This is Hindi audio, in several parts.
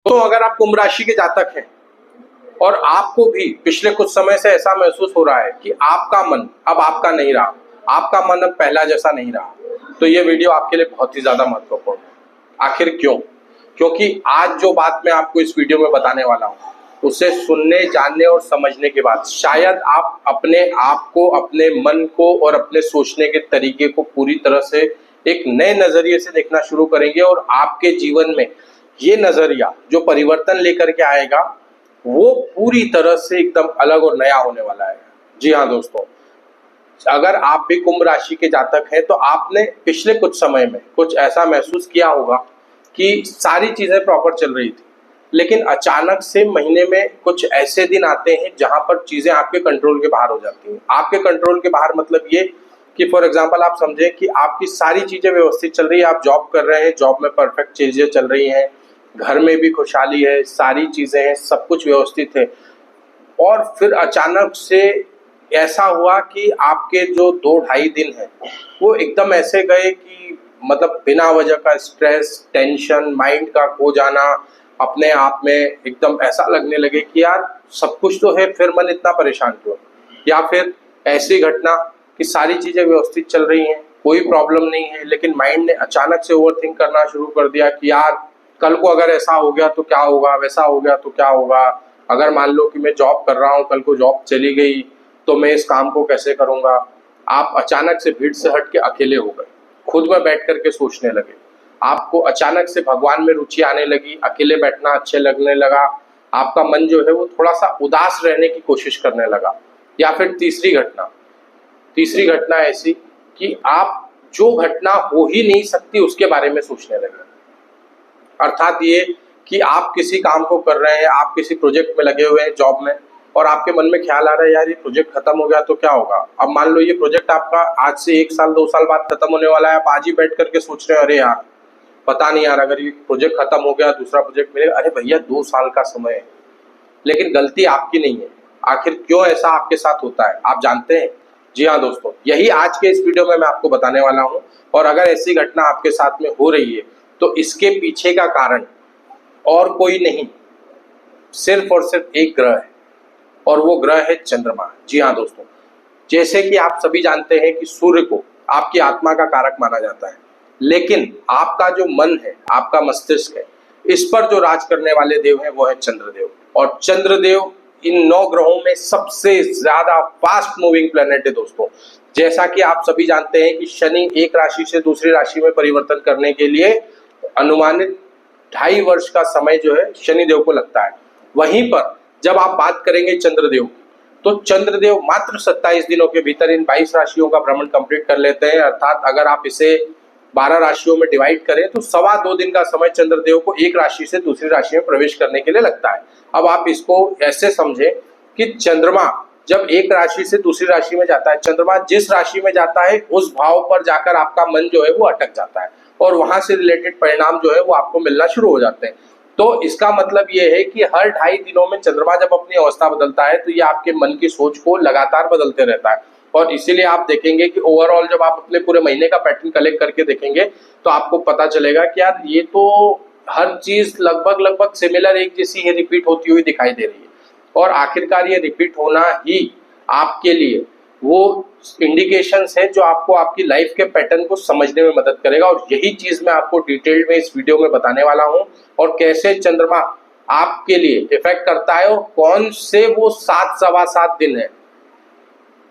तो अगर आप कुंभ राशि के जातक हैं और आपको भी पिछले कुछ समय से ऐसा महसूस हो रहा है कि आपका मन अब आपका नहीं रहा, आपका मन अब पहला जैसा नहीं रहा, तो ये वीडियो आपके लिए बहुत ही ज्यादा महत्वपूर्ण है। आखिर क्यों? क्योंकि आज जो बात मैं आपको इस वीडियो में बताने वाला हूँ उसे सुनने, जानने और समझने के बाद शायद आप अपने आप को, अपने मन को और अपने सोचने के तरीके को पूरी तरह से एक नए नजरिए से देखना शुरू करेंगे और आपके जीवन में ये नजरिया जो परिवर्तन लेकर के आएगा वो पूरी तरह से एकदम अलग और नया होने वाला है। जी हाँ दोस्तों, अगर आप भी कुंभ राशि के जातक हैं तो आपने पिछले कुछ समय में कुछ ऐसा महसूस किया होगा कि सारी चीजें प्रॉपर चल रही थी, लेकिन अचानक से महीने में कुछ ऐसे दिन आते हैं जहां पर चीजें आपके कंट्रोल के बाहर हो जाती हैं। आपके कंट्रोल के बाहर मतलब ये कि फॉर एग्जांपल आप समझें कि आपकी सारी चीजें व्यवस्थित चल रही है, आप जॉब कर रहे हैं, जॉब में परफेक्ट चीजें चल रही हैं, घर में भी खुशहाली है, सारी चीजें हैं, सब कुछ व्यवस्थित है, और फिर अचानक से ऐसा हुआ कि आपके जो 2-2.5 दिन है वो एकदम ऐसे गए कि मतलब बिना वजह का स्ट्रेस, टेंशन, माइंड का खो जाना, अपने आप में एकदम ऐसा लगने लगे कि यार सब कुछ तो है फिर मन इतना परेशान क्यों। या फिर ऐसी घटना कि सारी चीजें व्यवस्थित चल रही हैं, कोई प्रॉब्लम नहीं है, लेकिन माइंड ने अचानक से ओवरथिंक करना शुरू कर दिया कि यार कल को अगर ऐसा हो गया तो क्या होगा, वैसा हो गया तो क्या होगा, अगर मान लो कि मैं जॉब कर रहा हूँ, कल को जॉब चली गई तो मैं इस काम को कैसे करूंगा। आप अचानक से भीड़ से हट के अकेले हो गए, खुद में बैठ करके सोचने लगे, आपको अचानक से भगवान में रुचि आने लगी, अकेले बैठना अच्छे लगने लगा, आपका मन जो है वो थोड़ा सा उदास रहने की कोशिश करने लगा। या फिर तीसरी घटना ऐसी कि आप जो घटना हो ही नहीं सकती उसके बारे में सोचने लगे। अर्थात ये कि आप किसी काम को कर रहे हैं, आप किसी प्रोजेक्ट में लगे हुए हैं जॉब में, और आपके मन में ख्याल आ रहा है यार ये प्रोजेक्ट खत्म हो गया तो क्या होगा। अब मान लो ये प्रोजेक्ट आपका आज से 1 साल 2 साल बाद खत्म होने वाला है, आप आज ही बैठ करके सोच रहे हो अरे यार पता नहीं यार अगर ये प्रोजेक्ट खत्म हो गया दूसरा प्रोजेक्ट मिलेगा। अरे भैया 2 साल का समय है, लेकिन गलती आपकी नहीं है। आखिर क्यों ऐसा आपके साथ होता है आप जानते हैं? जी हाँ दोस्तों, यही आज के इस वीडियो में मैं आपको बताने वाला हूँ। और अगर ऐसी घटना आपके साथ में हो रही है तो इसके पीछे का कारण और कोई नहीं, सिर्फ और सिर्फ एक ग्रह है, और वो ग्रह है चंद्रमा। जी हाँ दोस्तों, जैसे कि आप सभी जानते हैं कि सूर्य को आपकी आत्मा का कारक माना जाता है, लेकिन आपका जो मन है, आपका मस्तिष्क है, इस पर जो राज करने वाले देव हैं वो है चंद्रदेव। और चंद्रदेव इन 9 ग्रहों में सबसे ज्यादा फास्ट मूविंग प्लेनेट है दोस्तों। जैसा कि आप सभी जानते हैं कि शनि एक राशि से दूसरी राशि में परिवर्तन करने के लिए अनुमानित 2.5 वर्ष का समय जो है शनिदेव को लगता है। वहीं पर जब आप बात करेंगे चंद्रदेव की, तो चंद्रदेव मात्र 27 दिनों के भीतर इन 22 राशियों का भ्रमण कंप्लीट कर लेते हैं। अर्थात अगर आप इसे 12 राशियों में डिवाइड करें तो 2.25 दिन का समय चंद्रदेव को एक राशि से दूसरी राशि में प्रवेश करने के लिए लगता है। अब आप इसको ऐसे समझें कि चंद्रमा जब एक राशि से दूसरी राशि में जाता है, चंद्रमा जिस राशि में जाता है उस भाव पर जाकर आपका मन जो है वो अटक जाता है और वहां से रिलेटेड परिणाम जो है वो आपको मिलना शुरू हो जाते हैं। तो इसका मतलब ये है कि हर 2.5 दिनों में चंद्रमा जब अपनी अवस्था बदलता है तो ये आपके मन की सोच को लगातार बदलते रहता है। और इसीलिए आप देखेंगे कि ओवरऑल जब आप अपने पूरे महीने का पैटर्न कलेक्ट करके देखेंगे तो आपको पता चलेगा कि यार ये तो हर चीज लगभग सिमिलर एक जैसी ही रिपीट होती हुई दिखाई दे रही है। और आखिरकार ये रिपीट होना ही आपके लिए वो इंडिकेशंस है जो आपको आपकी लाइफ के पैटर्न को समझने में मदद करेगा। और यही चीज मैं आपको डिटेल में इस वीडियो में बताने वाला हूं, और कैसे चंद्रमा आपके लिए इफेक्ट करता है और कौन से वो 7-7.25 दिन है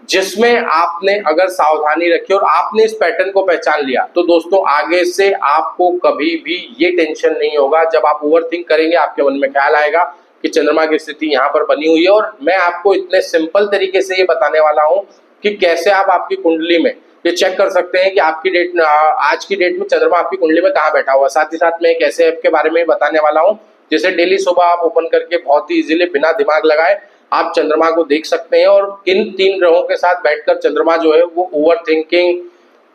जिसमें आपने अगर सावधानी रखी और आपने इस पैटर्न को पहचान लिया तो दोस्तों आगे से आपको कभी भी ये टेंशन नहीं होगा। जब आप ओवरथिंक करेंगे आपके मन में ख्याल आएगा कि चंद्रमा की स्थिति यहाँ पर बनी हुई है, और मैं आपको इतने सिंपल तरीके से ये बताने वाला हूँ कि कैसे आप आपकी कुंडली में ये चेक कर सकते हैं कि आपकी डेट, आज की डेट में चंद्रमा आपकी कुंडली में कहाँ बैठा हुआ। साथ ही साथ मैं एक ऐसे ऐप के बारे में बताने वाला हूँ जिसे डेली सुबह आप ओपन करके बहुत ही इजीली बिना दिमाग लगाए आप चंद्रमा को देख सकते हैं, और किन 3 ग्रहों के साथ बैठकर चंद्रमा जो है वो ओवर थिंकिंग,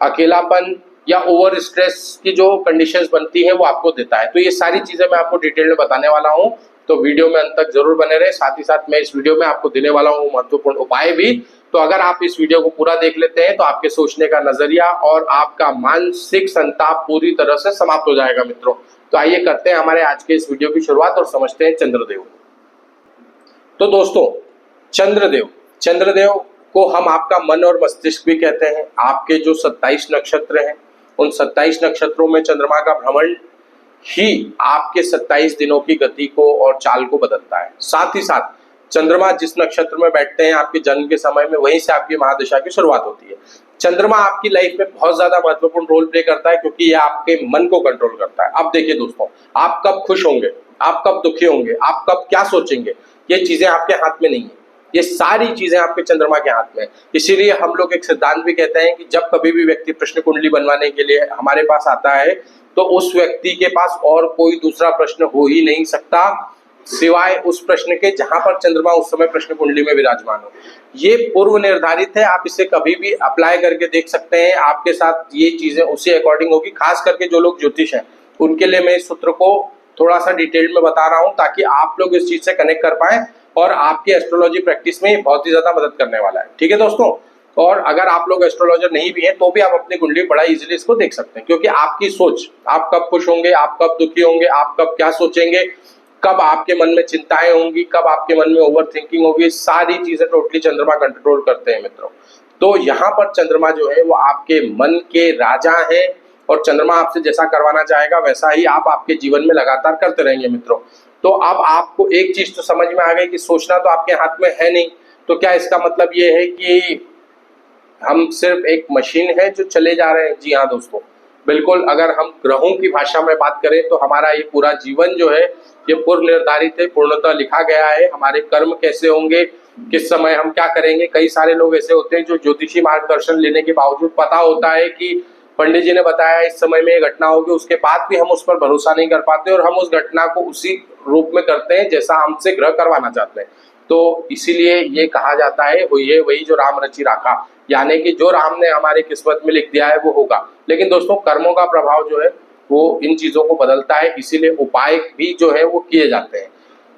अकेलापन या ओवर स्ट्रेस की जो कंडीशंस बनती हैं वो आपको देता है। तो ये सारी चीजें मैं आपको डिटेल में बताने वाला हूँ, तो वीडियो में अंत तक जरूर बने रहे। साथ ही साथ मैं इस वीडियो में आपको देने वाला हूँ महत्वपूर्ण उपाय भी। तो अगर आप इस वीडियो को पूरा देख लेते हैं तो आपके सोचने का नजरिया और आपका मानसिक संताप पूरी तरह से समाप्त हो जाएगा मित्रों। तो आइए करते हैं हमारे आज के इस वीडियो की शुरुआत और समझते हैं चंद्रदेव। तो दोस्तों, चंद्रदेव को हम आपका मन और मस्तिष्क भी कहते हैं। आपके जो 27 नक्षत्र हैं, उन 27 नक्षत्रों में चंद्रमा का भ्रमण ही आपके 27 दिनों की गति को और चाल को बदलता है। साथ ही साथ चंद्रमा जिस नक्षत्र में बैठते हैं आपके जन्म के समय में, वहीं से आपकी महादशा की शुरुआत होती है। चंद्रमा आपकी लाइफ में बहुत ज्यादा महत्वपूर्ण रोल प्ले करता है, क्योंकि यह आपके मन को कंट्रोल करता है। अब देखिए दोस्तों, आप कब खुश होंगे, आप कब दुखी होंगे, आप कब क्या सोचेंगे, ये चीजें आपके हाथ में नहीं है। ये सारी चीजें आपके चंद्रमा के हाथ में है। इसीलिए हम लोग एक सिद्धांत भी कहते हैं कि जब कभी भी व्यक्ति प्रश्न कुंडली बनवाने के लिए हमारे पास आता है, तो उस व्यक्ति के पास और कोई दूसरा प्रश्न हो ही नहीं सकता सिवाय उस प्रश्न के जहां पर चंद्रमा उस समय प्रश्न कुंडली में विराजमान हो। ये पूर्व निर्धारित है, आप इसे कभी भी अप्लाई करके देख सकते हैं। आपके साथ ये चीजें उसी अकॉर्डिंग होगी। खास करके जो लोग ज्योतिष हैं, उनके लिए मैं इस सूत्र को थोड़ा सा डिटेल में बता रहा हूं, ताकि आप लोग इस चीज से कनेक्ट कर पाए और आपकी एस्ट्रोलॉजी प्रैक्टिस में बहुत ही ज्यादा मदद करने वाला है। ठीक है दोस्तों, और अगर आप लोग एस्ट्रोलॉजर नहीं भी हैं तो भी आप अपनी कुंडली बड़ा इजीली इसको देख सकते हैं, क्योंकि आपकी सोच, आप कब खुश होंगे, आप कब दुखी होंगे, आप कब क्या सोचेंगे, कब आपके मन में चिंताएं होंगी, कब आपके मन में ओवर थिंकिंग होगी, सारी चीजें टोटली चंद्रमा कंट्रोल करते हैं मित्रों। तो यहाँ पर चंद्रमा जो है वो आपके मन के राजा है, और चंद्रमा आपसे जैसा करवाना चाहेगा वैसा ही आप आपके जीवन में लगातार करते रहेंगे मित्रों। तो अब आपको एक चीज तो समझ में आ गई कि सोचना तो आपके हाथ में है नहीं। तो क्या इसका मतलब ये है कि हम सिर्फ एक मशीन है जो चले जा रहे हैं? जी हाँ दोस्तों, बिल्कुल। अगर हम ग्रहों की भाषा में बात करें तो हमारा ये पूरा जीवन जो है ये पूर्व निर्धारित है, पूर्णतः लिखा गया है। हमारे कर्म कैसे होंगे, किस समय हम क्या करेंगे। कई सारे लोग ऐसे होते हैं जो ज्योतिषी मार्गदर्शन लेने के बावजूद, पता होता है कि पंडित जी ने बताया इस समय में ये घटना होगी, उसके बाद भी हम उस पर भरोसा नहीं कर पाते और हम उस घटना को उसी रूप में करते हैं जैसा हमसे ग्रह करवाना चाहते हैं। तो इसीलिए ये कहा जाता है वही जो राम रचि राखा, यानी कि जो राम ने हमारी किस्मत में लिख दिया है वो होगा। लेकिन दोस्तों, कर्मों का प्रभाव जो है वो इन चीजों को बदलता है, इसीलिए उपाय भी जो है वो किए जाते हैं।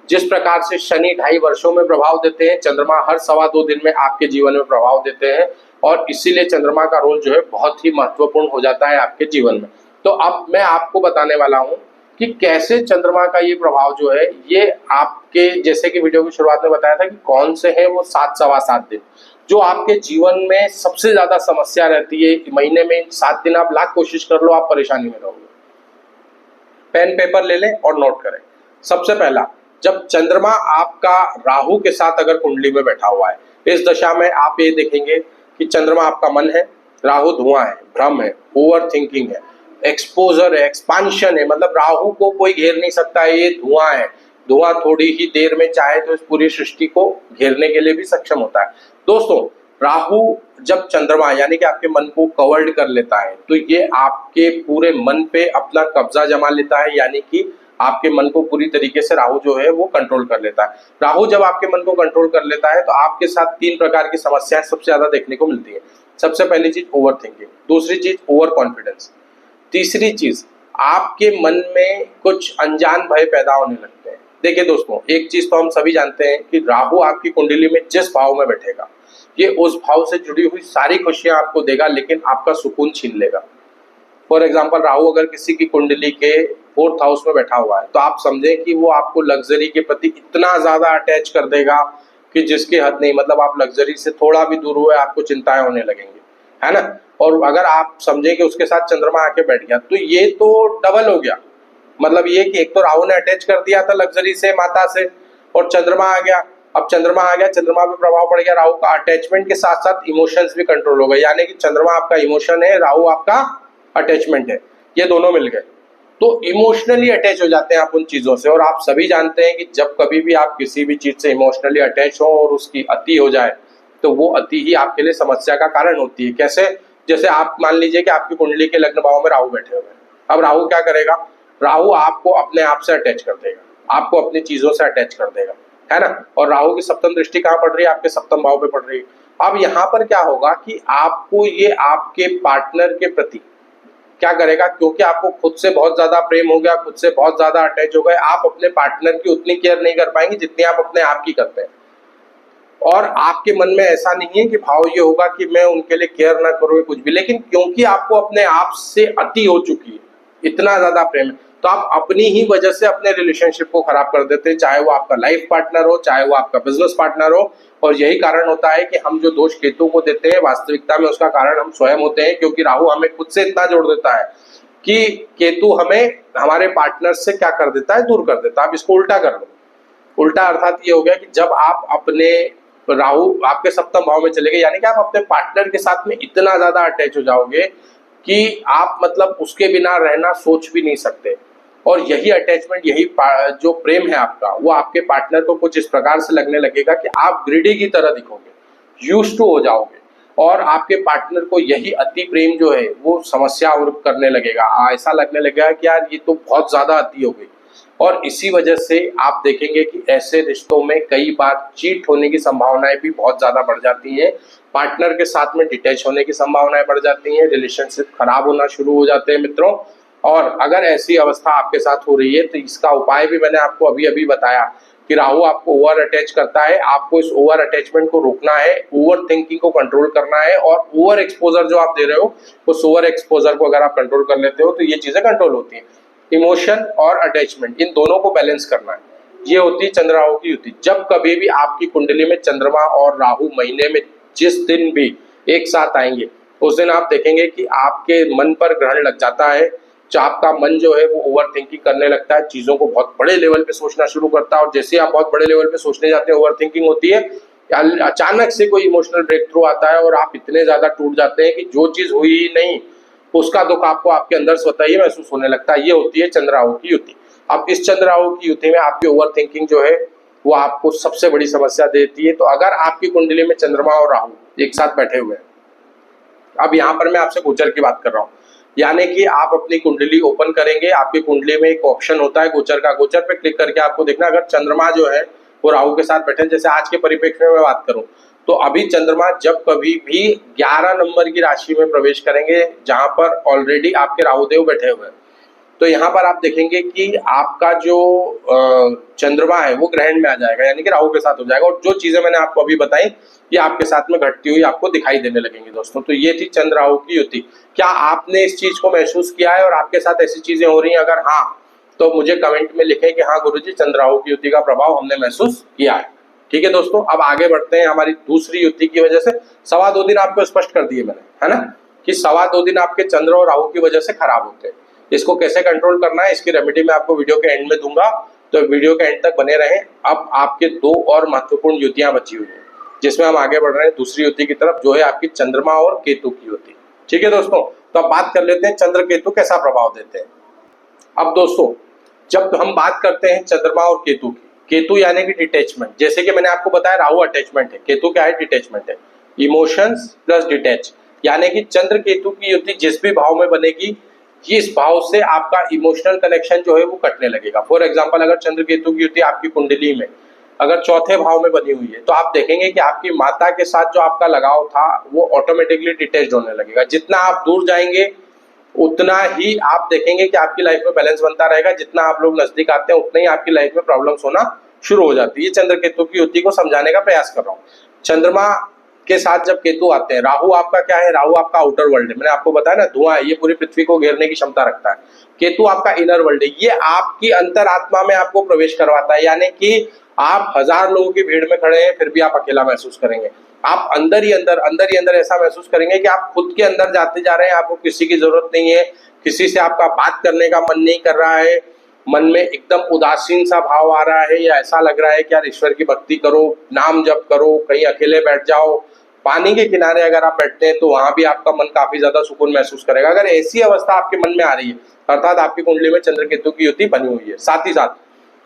जिस प्रकार से शनि 2.5 वर्षों में प्रभाव देते हैं, चंद्रमा हर 2.25 दिन में आपके जीवन में प्रभाव देते हैं, और इसीलिए चंद्रमा का रोल जो है बहुत ही महत्वपूर्ण हो जाता है आपके जीवन में। तो अब मैं आपको बताने वाला हूं कि कैसे चंद्रमा का ये प्रभाव जो है ये आपके, जैसे कि वीडियो की शुरुआत में बताया था कि कौन से हैं वो 7 सवा 7 दिन जो आपके जीवन में सबसे ज्यादा समस्या रहती है। महीने में 7 दिन आप लाख कोशिश कर लो, आप परेशानी में रहोगे। पेन पेपर ले लें और नोट करें। सबसे पहला, जब चंद्रमा आपका राहु के साथ अगर कुंडली में बैठा हुआ है, इस दशा में आप ये देखेंगे कि चंद्रमा आपका मन है, राहु धुआं है, भ्रम है, ओवर थिंकिंग है, एक्सपोजर है, एक्सपांशन है। मतलब राहु को कोई घेर नहीं सकता, ये धुआं है। धुआं थोड़ी ही देर में चाहे तो इस पूरी सृष्टि को घेरने के लिए भी सक्षम होता है। दोस्तों, राहु जब चंद्रमा यानी कि आपके मन को कवर्ड कर लेता है, तो ये आपके पूरे मन पे अपना कब्जा जमा लेता है, यानी कि आपके मन को पूरी तरीके से राहु जो है वो कंट्रोल कर लेता है। राहु जब आपके मन को कंट्रोल कर लेता है तो आपके साथ 3 प्रकार की समस्याएं सबसे ज्यादा देखने को मिलती है। सबसे पहली चीज ओवर थिंकिंग, दूसरी चीज ओवर कॉन्फिडेंस, तीसरी चीज आपके मन में कुछ अनजान भय पैदा होने लगते हैं। देखिए दोस्तों, एक चीज तो हम सभी जानते हैं कि राहु आपकी कुंडली में जिस भाव में बैठेगा, ये उस भाव से जुड़ी हुई सारी खुशियां आपको देगा, लेकिन आपका सुकून छीन लेगा। फॉर एग्जाम्पल, राहु अगर किसी की कुंडली के 4th हाउस में बैठा हुआ है, तो आप समझें कि वो आपको लग्जरी के प्रति इतना ज्यादा अटैच कर देगा कि जिसकी हद नहीं। मतलब आप लग्जरी से थोड़ा भी दूर हुए आपको चिंताएं होने लगेंगी, है ना। और अगर आप समझे कि उसके साथ चंद्रमा आके बैठ गया, तो ये तो डबल हो गया। मतलब ये कि एक तो राहु ने अटैच कर दिया था लग्जरी से, माता से, और चंद्रमा आ गया। अब चंद्रमा आ गया, चंद्रमा पे प्रभाव पड़ गया राहु का। अटैचमेंट के साथ साथ इमोशंस भी कंट्रोल हो गए, यानी कि चंद्रमा आपका इमोशन है, राहु आपका अटैचमेंट है, ये दोनों मिल गए। तो इमोशनली अटैच हो जाते हैं आप उन चीजों से। और आप सभी जानते हैं कि जब कभी भी आप किसी भी चीज से इमोशनली अटैच हो और उसकी अति हो जाए, तो वो अति ही आपके लिए समस्या का कारण होती है। कैसे? जैसे आप मान लीजिए कि आपकी कुंडली के लग्न भाव में राहु बैठे हुए हैं। अब राहु क्या करेगा? राहु आपको अपने आप से अटैच कर देगा, आपको अपनी चीजों से अटैच कर देगा, है ना। और राहु की सप्तम दृष्टि कहाँ पड़ रही है? आपके सप्तम भाव पे पड़ रही है। अब यहाँ पर क्या होगा कि आपको ये आपके पार्टनर के प्रति क्या करेगा, क्योंकि आपको खुद से बहुत ज्यादा प्रेम हो गया, खुद से बहुत ज्यादा अटैच हो गए, आप अपने पार्टनर की उतनी केयर नहीं कर पाएंगे जितनी आप अपने आप की करते हैं। और आपके मन में ऐसा नहीं है कि भाव ये होगा कि मैं उनके लिए केयर ना करूँ कुछ भी, लेकिन क्योंकि आपको अपने आप से अति हो चुकी है, इतना ज्यादा प्रेम है, तो आप अपनी ही वजह से अपने रिलेशनशिप को खराब कर देते हैं, चाहे वो आपका लाइफ पार्टनर हो, चाहे वो आपका बिजनेस पार्टनर हो। और यही कारण होता है कि हम जो दोष केतु को देते हैं, वास्तविकता में उसका कारण हम स्वयं होते हैं, क्योंकि राहु हमें खुद से इतना जोड़ देता है कि केतु हमें हमारे पार्टनर से क्या कर देता है, दूर कर देता है। आप इसको उल्टा कर लो। उल्टा अर्थात ये हो गया कि जब आप अपने राहु आपके सप्तम भाव में चले गए, यानी कि आप अपने पार्टनर के साथ में इतना ज्यादा अटैच हो जाओगे कि आप मतलब उसके बिना रहना सोच भी नहीं सकते। और यही अटैचमेंट, यही जो प्रेम है आपका, वो आपके पार्टनर को कुछ इस प्रकार से लगने लगेगा कि आप ग्रिडी की तरह दिखोगे, यूज्ड टू हो जाओगे, और आपके पार्टनर को यही अति प्रेम जो है वो समस्या और करने लगेगा। ऐसा लगने लगेगा कि यार ये तो बहुत ज्यादा अति हो गई। और इसी वजह से आप देखेंगे कि ऐसे रिश्तों में कई बार चीट होने की संभावनाएं भी बहुत ज्यादा बढ़ जाती हैं, पार्टनर के साथ में डिटैच होने की संभावनाएं बढ़ जाती हैं, रिलेशनशिप खराब होना शुरू हो जाते हैं मित्रों। और अगर ऐसी अवस्था आपके साथ हो रही है तो इसका उपाय भी मैंने आपको अभी अभी बताया कि राहु आपको ओवर अटैच करता है। आपको इस ओवर अटैचमेंट को रोकना है, ओवर थिंकिंग को कंट्रोल करना है, और ओवर एक्सपोजर जो आप दे रहे हो, उस ओवर एक्सपोजर को अगर आप कंट्रोल कर लेते हो तो ये चीजें कंट्रोल होती हैं। इमोशन और अटैचमेंट, इन दोनों को बैलेंस करना है, ये होती है चंद्र राहु की युति। जब कभी भी आपकी कुंडली में चंद्रमा और राहु महीने में जिस दिन भी एक साथ आएंगे, उस दिन आप देखेंगे कि आपके मन पर ग्रहण लग जाता है। आपका मन जो है वो ओवर थिंकिंग करने लगता है, चीजों को बहुत बड़े लेवल पे सोचना शुरू करता है। और जैसे आप बहुत बड़े लेवल पे सोचने जाते हैं, ओवर थिंकिंग होती है, अचानक से कोई इमोशनल ब्रेक थ्रू आता है और आप इतने ज्यादा टूट जाते हैं कि जो चीज हुई ही नहीं उसका दुख आपको आपके अंदर स्वतः ही महसूस होने लगता है। ये होती है चंद्र राहु की युति। अब इस चंद्र राहु की युति में आपकी ओवर थिंकिंग जो है वो आपको सबसे बड़ी समस्या देती है। तो अगर आपकी कुंडली में चंद्रमा और राहु एक साथ बैठे हुए हैं, अब यहाँ पर मैं आपसे गोचर की बात कर रहा हूँ, यानी कि आप अपनी कुंडली ओपन करेंगे, आपकी कुंडली में एक ऑप्शन होता है गोचर का, गोचर पे क्लिक करके आपको देखना अगर चंद्रमा जो है वो राहु के साथ बैठे, जैसे आज के परिप्रेक्ष्य में मैं बात करूं तो अभी चंद्रमा जब कभी भी 11 नंबर की राशि में प्रवेश करेंगे जहां पर ऑलरेडी आपके राहुदेव बैठे हुए हैं, तो यहाँ पर आप देखेंगे कि आपका जो चंद्रमा है वो ग्रहण में आ जाएगा, यानी कि राहु के साथ हो जाएगा। और जो चीजें मैंने आपको अभी बताई ये आपके साथ में घटती हुई आपको दिखाई देने लगेंगी दोस्तों। तो ये थी चंद्र राहु की युति। क्या आपने इस चीज को महसूस किया है और आपके साथ ऐसी चीजें हो रही हैं? अगर हाँ तो मुझे कमेंट में लिखें कि हाँ गुरुजी चंद्र राहु की युति का प्रभाव हमने महसूस किया है। ठीक है दोस्तों, अब आगे बढ़ते हैं। हमारी दूसरी युति की वजह से 2.25 दिन आपको स्पष्ट कर दिए मैंने, है ना, कि 2.25 दिन आपके चंद्र और राहु की वजह से खराब होते हैं। इसको कैसे कंट्रोल करना है इसकी रेमेडी मैं आपको वीडियो के एंड में दूंगा, तो वीडियो के एंड तक बने रहें। अब आपके 2 और महत्वपूर्ण युतियां बची हुई हैं जिसमें हम आगे बढ़ रहे हैं दूसरी युति की तरफ, जो है आपकी चंद्रमा और केतु की युति। ठीक है दोस्तों, तो अब बात कर लेते हैं चंद्र केतु कैसा प्रभाव देते हैं। अब दोस्तों जब हम बात करते हैं चंद्रमा और केतु की, केतु यानी कि डिटैचमेंट, जैसे कि मैंने आपको बताया राहु अटैचमेंट है, केतु क्या है, डिटैचमेंट है, इमोशंस प्लस डिटैच, यानी कि चंद्र केतु की युति जिस भी भाव में बनेगी इस भाव से आपका इमोशनल कनेक्शन जो है वो कटने लगेगा। फॉर एग्जांपल अगर चंद्र केतु की युति आपकी कुंडली में अगर चौथे भाव में बनी हुई है तो आप देखेंगे कि आपकी माता के साथ जो आपका लगाव था वो ऑटोमेटिकली डिटैच होने लगेगा। जितना आप दूर जाएंगे उतना ही आप देखेंगे कि आपकी लाइफ में बैलेंस बनता रहेगा, जितना आप लोग नजदीक आते हैं उतना ही आपकी लाइफ में प्रॉब्लम्स होना शुरू हो जाती है। चंद्र केतु की युति को समझाने का प्रयास कर रहा हूँ। चंद्रमा के साथ जब केतु आते हैं, राहु आपका क्या है, राहु आपका आउटर वर्ल्ड है, मैंने आपको बताया ना धुआं है, ये पूरी पृथ्वी को घेरने की क्षमता रखता है। केतु आपका इनर वर्ल्ड है, ये आपकी अंतरात्मा में आपको प्रवेश करवाता है, यानी कि आप 1000 लोगों की भीड़ में खड़े हैं फिर भी आप अकेला महसूस करेंगे। आप अंदर ही अंदर ऐसा महसूस करेंगे कि आप खुद के अंदर जाते जा रहे हैं, आपको किसी की जरूरत नहीं है, किसी से आपका बात करने का मन नहीं कर रहा है, मन में एकदम उदासीन सा भाव आ रहा है, या ऐसा लग रहा है कि यार ईश्वर की भक्ति करो, नाम जप करो, कहीं अकेले बैठ जाओ, पानी के किनारे अगर आप बैठते हैं तो वहां भी आपका मन काफी ज्यादा सुकून महसूस करेगा। अगर ऐसी अवस्था आपके मन में आ रही है अर्थात आपकी कुंडली में चंद्र केतु की युति बनी हुई है। साथ ही साथ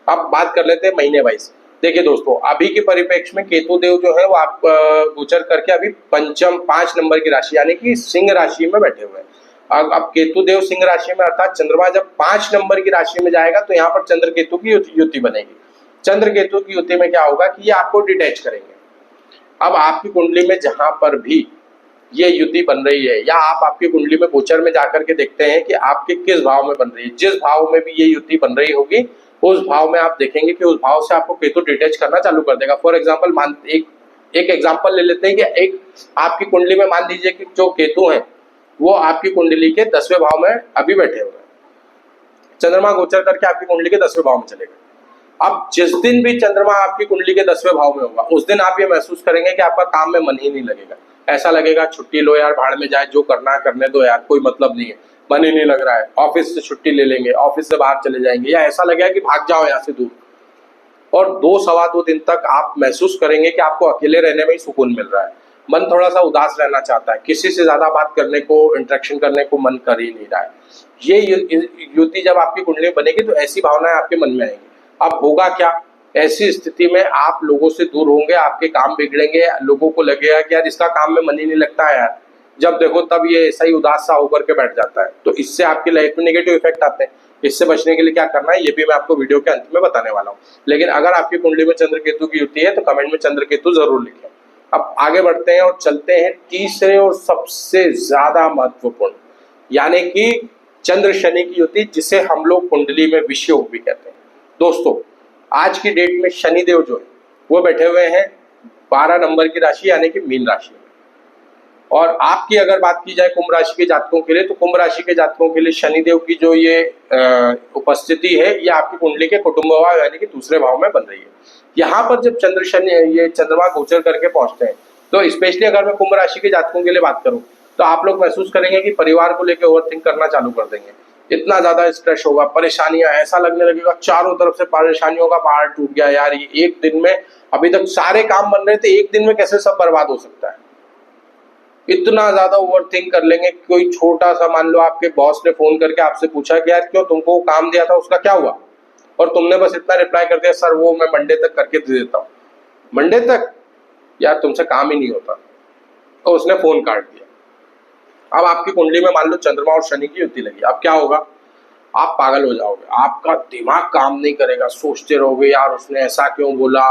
अब बात कर लेते हैं महीने वाइज। देखिए दोस्तों अभी के परिप्रेक्ष्य में केतु देव जो है वो आप गोचर करके अभी पंचम 5 नंबर की राशि यानी कि सिंह राशि में बैठे हुए हैं। अब केतु देव सिंह राशि में अर्थात चंद्रमा जब 5 नंबर की राशि में जाएगा तो यहाँ पर चंद्र केतु की युति बनेगी। चंद्र केतु की युति में क्या होगा कि ये आपको डिटैच करेंगे। अब आपकी कुंडली में जहां पर भी ये युति बन रही है या आप आपकी कुंडली में गोचर में जाकर के देखते हैं कि आपके किस भाव में बन रही है, जिस भाव में भी ये युति बन रही होगी उस भाव में आप देखेंगे कि उस भाव से आपको केतु डिटैच करना चालू कर देगा। फॉर एग्जाम्पल एक एग्जाम्पल ले लेते हैं कि एक आपकी कुंडली में मान लीजिए कि जो केतु है वो आपकी कुंडली के 10वें भाव में अभी बैठे हुए हैं। चंद्रमा गोचर करके आपकी कुंडली के 10वें भाव में चलेगा। अब जिस दिन भी चंद्रमा आपकी कुंडली के 10वें भाव में होगा उस दिन आप ये महसूस करेंगे कि आपका काम में मन ही नहीं लगेगा। ऐसा लगेगा छुट्टी लो यार, भाड़ में जाए, जो करना है करने दो यार, कोई मतलब नहीं है, मन ही नहीं लग रहा है, ऑफिस से छुट्टी ले लेंगे, ऑफिस से बाहर चले जाएंगे, या ऐसा लगेगा कि भाग जाओ यहाँ से दूर। और 2-2.25 दिन तक आप महसूस करेंगे कि आपको अकेले रहने में ही सुकून मिल रहा है। मन थोड़ा सा उदास रहना चाहता है, किसी से ज्यादा बात करने को, इंटरेक्शन करने को मन कर ही नहीं रहा है। ये युति जब आपकी कुंडली बनेगी तो ऐसी भावनाएं आपके मन में आएंगी। अब होगा क्या, ऐसी स्थिति में आप लोगों से दूर होंगे, आपके काम बिगड़ेंगे, लोगों को लगेगा कि यार इसका काम में मन ही नहीं लगता है यार, जब देखो तब ये ऐसा ही उदास सा होकर के बैठ जाता है। तो इससे आपकी लाइफ में नेगेटिव इफेक्ट आते हैं। इससे बचने के लिए क्या करना है ये भी मैं आपको वीडियो के अंत में बताने वाला हूँ। लेकिन अगर आपकी कुंडली में चंद्र केतु की युति है तो कमेंट में चंद्र केतु जरूर लिखें। अब आगे बढ़ते हैं और चलते हैं तीसरे और सबसे ज्यादा महत्वपूर्ण, यानी कि चंद्र शनि की युति, जिसे हम लोग कुंडली में विषयोग भी कहते हैं। दोस्तों आज की डेट में शनिदेव जो है वो बैठे हुए हैं 12 नंबर की राशि यानी कि मीन राशि में। और आपकी अगर बात की जाए कुंभ राशि के जातकों के लिए, तो कुंभ राशि के जातकों के लिए शनिदेव की जो ये उपस्थिति है ये आपकी कुंडली के कुटुंब भाव यानी कि दूसरे भाव में बन रही है। यहाँ पर जब चंद्र शनि ये चंद्रमा गोचर करके पहुंचते हैं तो स्पेशली अगर मैं कुंभ राशि के जातकों के लिए बात करूं तो आप लोग महसूस करेंगे कि परिवार को लेकर ओवरथिंक करना चालू कर देंगे। इतना ज्यादा स्ट्रेस होगा, परेशानियां, ऐसा लगने लगेगा चारों तरफ से परेशानियों का पहाड़ टूट गया यार, ये एक दिन में अभी तक सारे काम बन रहे थे, एक दिन में कैसे सब बर्बाद हो सकता है। इतना ज्यादा ओवरथिंक कर लेंगे। कोई छोटा सा, मान लो आपके बॉस ने फोन करके आपसे पूछा कि यार क्यों तुमको काम दिया था उसका क्या हुआ, और तुमने बस इतना रिप्लाई कर दिया सर वो मैं मंडे तक करके दे देता हूँ। मंडे तक यार तुमसे काम ही नहीं होता, तो उसने फोन काट दिया। अब आपकी कुंडली में मान लो चंद्रमा और शनि की युति लगी, अब क्या होगा, आप पागल हो जाओगे, आपका दिमाग काम नहीं करेगा, सोचते रहोगे यार उसने ऐसा क्यों बोला,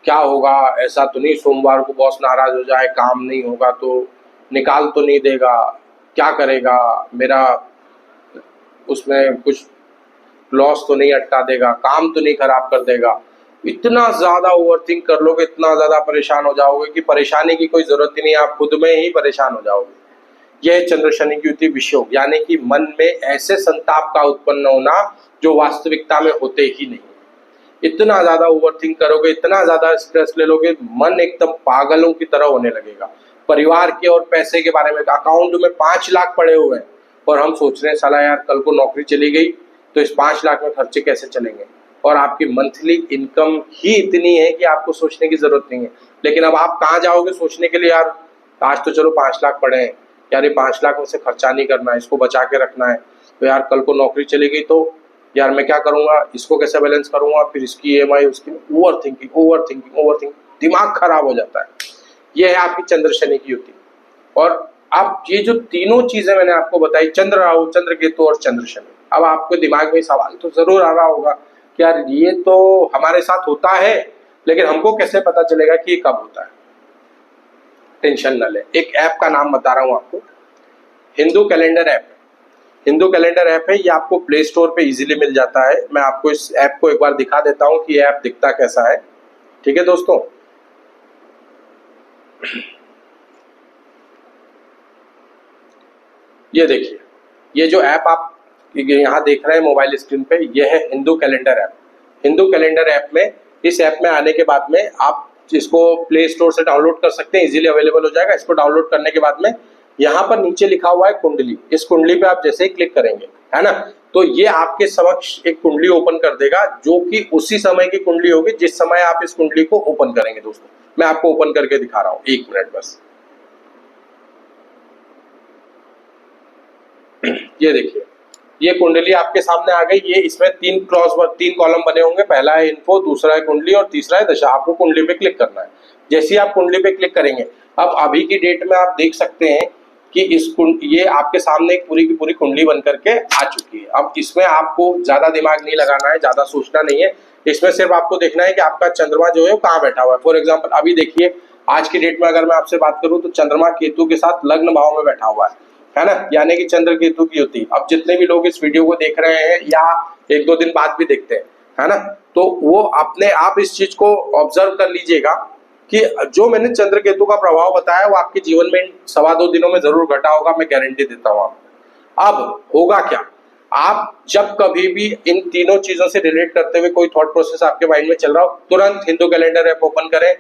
क्या होगा, ऐसा तो नहीं सोमवार को बॉस नाराज हो जाए, काम नहीं होगा तो निकाल तो नहीं देगा, क्या करेगा, मेरा उसमें कुछ लॉस तो नहीं अटका देगा, काम तो नहीं खराब कर देगा। इतना ज्यादा ओवरथिंक कर लोगे, इतना ज्यादा परेशान हो जाओगे कि परेशानी की कोई जरूरत ही नहीं, आप खुद में ही परेशान हो जाओगे। यह चंद्र शनि की युति विषयोग, यानी कि मन में ऐसे संताप का उत्पन्न होना जो वास्तविकता में होते ही नहीं। इतना ज्यादा ओवरथिंक करोगे, इतना ज्यादा स्ट्रेस ले लोगे, मन एकदम पागलों की तरह होने लगेगा। परिवार के और पैसे के बारे में, अकाउंट में 5 लाख पड़े हुए हैं और हम सोच रहे हैं साला यार कल को नौकरी चली गई तो इस 5 लाख में खर्चे कैसे चलेंगे, और आपकी मंथली इनकम ही इतनी है कि आपको सोचने की जरूरत नहीं है। लेकिन अब आप कहाँ जाओगे सोचने के लिए, यार आज तो चलो 5 लाख पड़े हैं यार, ये 5 लाख में से खर्चा नहीं करना है, इसको बचा के रखना है, तो यार कल को नौकरी चली गई तो यार मैं क्या करूंगा, इसको कैसे बैलेंस करूंगा, फिर इसकी ईएमआई, उसकी ओवरथिंकिंग, दिमाग खराब हो जाता है। ये है आपकी चंद्र शनि की युति। और अब ये जो तीनों चीजें मैंने आपको बताई, चंद्र राहु, चंद्र केतु और चंद्र शनि, अब आपके दिमाग में सवाल तो जरूर आ रहा होगा कि यार ये तो हमारे साथ होता है लेकिन हमको कैसे पता चलेगा कि ये कब होता है। टेंशन न ले, एक ऐप का नाम बता रहा हूं आपको, Hindu calendar app. Hindu calendar app है, ये आपको प्ले स्टोर पे इजीली मिल जाता है। मैं आपको इस ऐप को एक बार दिखा देता हूं कि ये ऐप दिखता कैसा है। ठीक है दोस्तों, ये देखिए, ये जो ऐप आप यहाँ देख रहे हैं मोबाइल स्क्रीन पे, ये है Hindu calendar app. Hindu calendar app में, इस ऐप में आने के बाद में आप इसको प्ले स्टोर से डाउनलोड कर सकते हैं, इजीली अवेलेबल हो जाएगा। इसको डाउनलोड करने के बाद में यहाँ पर नीचे लिखा हुआ है कुंडली, इस कुंडली पे आप जैसे ही क्लिक करेंगे, है ना, तो ये आपके समक्ष एक कुंडली ओपन कर देगा जो कि उसी समय की कुंडली होगी जिस समय आप इस कुंडली को ओपन करेंगे। दोस्तों मैं आपको ओपन करके दिखा रहा हूँ, 1 मिनट बस। ये देखिए, ये कुंडली आपके सामने आ गई। ये इसमें 3 कॉलम बने होंगे, पहला है इन्फो, दूसरा है कुंडली और तीसरा है दशा। आपको कुंडली पे क्लिक करना है। जैसे ही आप कुंडली पे क्लिक करेंगे, अब अभी की डेट में आप देख सकते हैं कि ये आपके सामने एक पूरी की पूरी कुंडली बन करके आ चुकी है। अब इसमें आपको ज्यादा दिमाग नहीं लगाना है, ज्यादा सोचना नहीं है, इसमें सिर्फ आपको देखना है कि आपका चंद्रमा जो है वो कहाँ बैठा हुआ है। फॉर एग्जाम्पल अभी देखिए, आज की डेट में अगर मैं आपसे बात करूं तो चंद्रमा केतु के साथ लग्न भाव में बैठा हुआ है ना, यानी कि चंद्र केतु की युति। अब जितने भी लोग इस वीडियो को देख रहे हैं या 1-2 दिन बाद भी देखते हैं, है ना, तो वो अपने आप इस चीज को ऑब्जर्व कर लीजिएगा कि जो मैंने चंद्र केतु का प्रभाव बताया वो आपके जीवन में 2.25 दिनों में जरूर घटा होगा, मैं गारंटी देता हूं आपको। अब होगा क्या, आप जब कभी भी इन तीनों चीजों से रिलेट करते हुए कोई थॉट प्रोसेस आपके माइंड में चल रहा हो, तुरंत हिंदू कैलेंडर ऐप ओपन करें।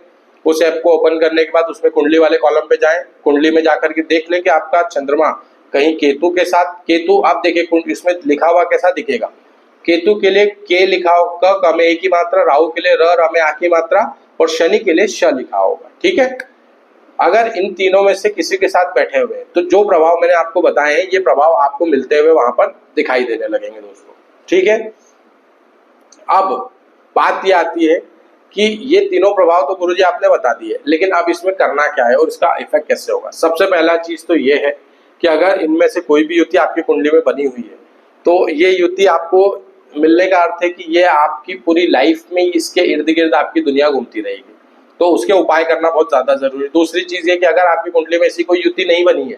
उस ऐप को ओपन करने के बाद उसमें कुंडली वाले कॉलम पे जाएं, कुंडली में जाकर के देख लें कि आपका चंद्रमा कहीं केतु के साथ, केतु आप देखिए इसमें लिखा हुआ कैसा दिखेगा, केतु के लिए के लिखा होगा, क में एक की मात्रा, राहु के लिए र, र में आ की मात्रा, और शनि के लिए श लिखा होगा। ठीक है, अगर इन तीनों में से किसी के साथ बैठे हुए तो जो प्रभाव मैंने आपको बताए हैं, ये प्रभाव आपको मिलते हुए वहां पर दिखाई देने लगेंगे दोस्तों। ठीक है, अब बात ये आती है कि ये तीनों प्रभाव तो गुरुजी आपने बता दिए, लेकिन अब इसमें करना क्या है और इसका इफेक्ट कैसे होगा। सबसे पहला चीज तो ये है कि अगर इनमें से कोई भी युति आपकी कुंडली में बनी हुई है तो ये युति आपको मिलने का अर्थ है कि ये आपकी पूरी लाइफ में इसके इर्द गिर्द आपकी दुनिया घूमती रहेगी, तो उसके उपाय करना बहुत ज्यादा जरूरी है। दूसरी चीज ये कि अगर आपकी कुंडली में ऐसी कोई युति नहीं बनी है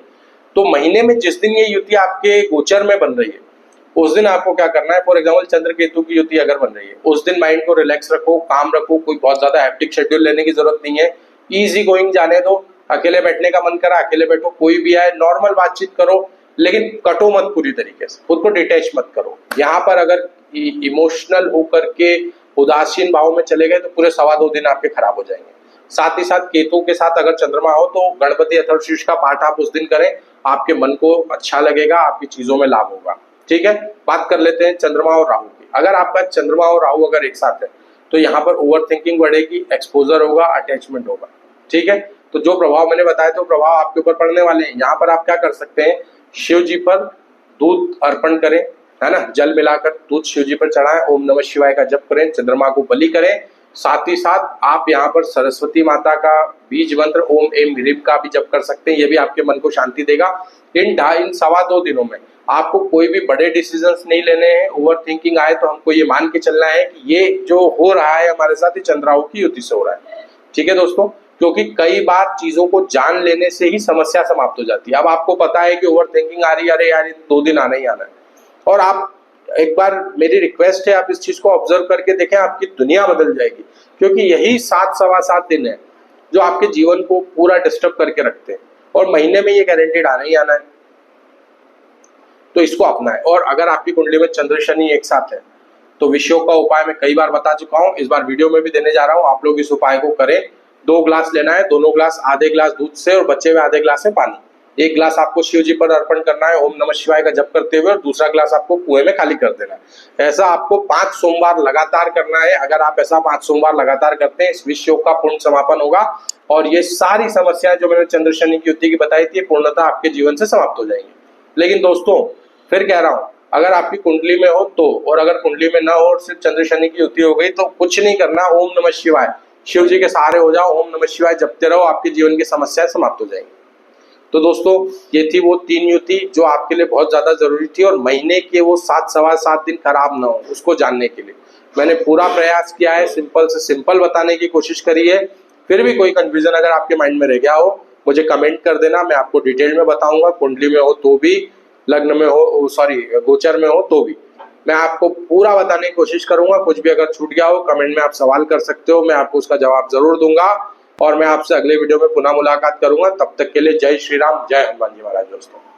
तो महीने में जिस दिन ये युति आपके गोचर में बन रही है उस दिन आपको क्या करना है, फॉर एग्जाम्पल चंद्र केतु की युति अगर बन रही है उस दिन माइंड को रिलैक्स रखो, काम रखो, कोई बहुत ज्यादा हैप्टिक शेड्यूल लेने की जरूरत नहीं है, इजी गोइंग जाने दो। अकेले बैठने का मन करा अकेले बैठो, कोई भी आए नॉर्मल बातचीत करो, लेकिन कटो मत पूरी तरीके से, खुद को डिटैच मत करो। यहाँ पर अगर इमोशनल होकर के उदासीन भाव में चले गए तो पूरे 2.25 दिन आपके खराब हो जाएंगे। साथ ही साथ केतु के साथ अगर चंद्रमा हो तो गणपति अथर्वशीर्ष का पाठ आप उस दिन करें, आपके मन को अच्छा लगेगा, आपकी चीजों में लाभ होगा। ठीक है, बात कर लेते हैं चंद्रमा और राहु की। अगर आपका चंद्रमा और राहु अगर एक साथ है तो यहाँ पर ओवर थिंकिंग बढ़ेगी, एक्सपोजर होगा, अटैचमेंट होगा। ठीक है, तो जो प्रभाव मैंने बताया तो प्रभाव आपके ऊपर पड़ने वाले हैं। यहाँ पर आप क्या कर सकते हैं, शिव जी पर दूध अर्पण करें, है ना, जल मिलाकर दूध शिव जी पर चढ़ाएं, ओम नमः शिवाय का जप करें, चंद्रमा को बलि करें। साथ ही साथ आप यहाँ पर सरस्वती माता का बीज मंत्र ओम एम ह्रीम का भी जप कर सकते हैं, ये भी आपके मन को शांति देगा। इन 2.5 दिनों में आपको कोई भी बड़े डिसीजंस नहीं लेने हैं। ओवर थिंकिंग आए तो हमको ये मान के चलना है कि ये जो हो रहा है हमारे साथ ये चंद्र राहु की युति से हो रहा है। ठीक है दोस्तों, क्योंकि कई बार चीजों को जान लेने से ही समस्या समाप्त हो जाती है। अब आपको पता है कि ओवर थिंकिंग आ रही है, अरे यार 2 दिन आना ही आना है, और आप एक बार मेरी रिक्वेस्ट है आप इस चीज को ऑब्जर्व करके देखें, आपकी दुनिया बदल जाएगी। क्योंकि यही 7-7.25 दिन है जो आपके जीवन को पूरा डिस्टर्ब करके रखते हैं, और महीने में ये गारंटेड आना ही आना है, तो इसको अपनाएं। और अगर आपकी कुंडली में चंद्र शनि एक साथ है तो विषयों का उपाय मैं कई बार बता चुका हूं, इस बार वीडियो में भी देने जा रहा हूं। आप लोग इस उपाय को करें। 2 ग्लास लेना है, दोनों ग्लास आधे ग्लास दूध से और बचे हुए आधे ग्लास में पानी, 1 ग्लास आपको शिव जी पर अर्पण करना है ओम नमः शिवाय का जप करते हुए, और दूसरा ग्लास आपको कुएं में खाली कर देना है। ऐसा आपको 5 सोमवार लगातार करना है। अगर आप ऐसा 5 सोमवार लगातार करते हैं, इस विषय का पूर्ण समापन होगा और ये सारी समस्याएं जो मैंने चंद्र शनि की युति की बताई थी पूर्णतः आपके जीवन से समाप्त हो जाएंगी। लेकिन दोस्तों फिर कह रहा हूं, अगर आपकी कुंडली में हो तो, और अगर कुंडली में ना हो और सिर्फ चंद्र शनि की युति हो गई तो कुछ नहीं करना, ओम नमः शिवाय शिव जी के सहारे हो जाओ, ओम नमः शिवाय जपते रहो, आपके जीवन की समस्याएं समाप्त हो जाएंगी। तो दोस्तों ये थी वो 3 युति जो आपके लिए बहुत ज्यादा जरूरी थी, और महीने के वो 7-7.25 दिन खराब ना हो उसको जानने के लिए मैंने पूरा प्रयास किया है, सिंपल से सिंपल बताने की कोशिश करी है। फिर भी कोई कंफ्यूजन अगर आपके माइंड में रह गया हो मुझे कमेंट कर देना, मैं आपको डिटेल में बताऊंगा। कुंडली में हो तो भी, लग्न में हो, सॉरी गोचर में हो तो भी मैं आपको पूरा बताने की कोशिश करूंगा। कुछ भी अगर छूट गया हो कमेंट में आप सवाल कर सकते हो, मैं आपको उसका जवाब जरूर दूंगा, और मैं आपसे अगले वीडियो में पुनः मुलाकात करूंगा। तब तक के लिए जय श्री राम, जय हनुमान जी महाराज दोस्तों।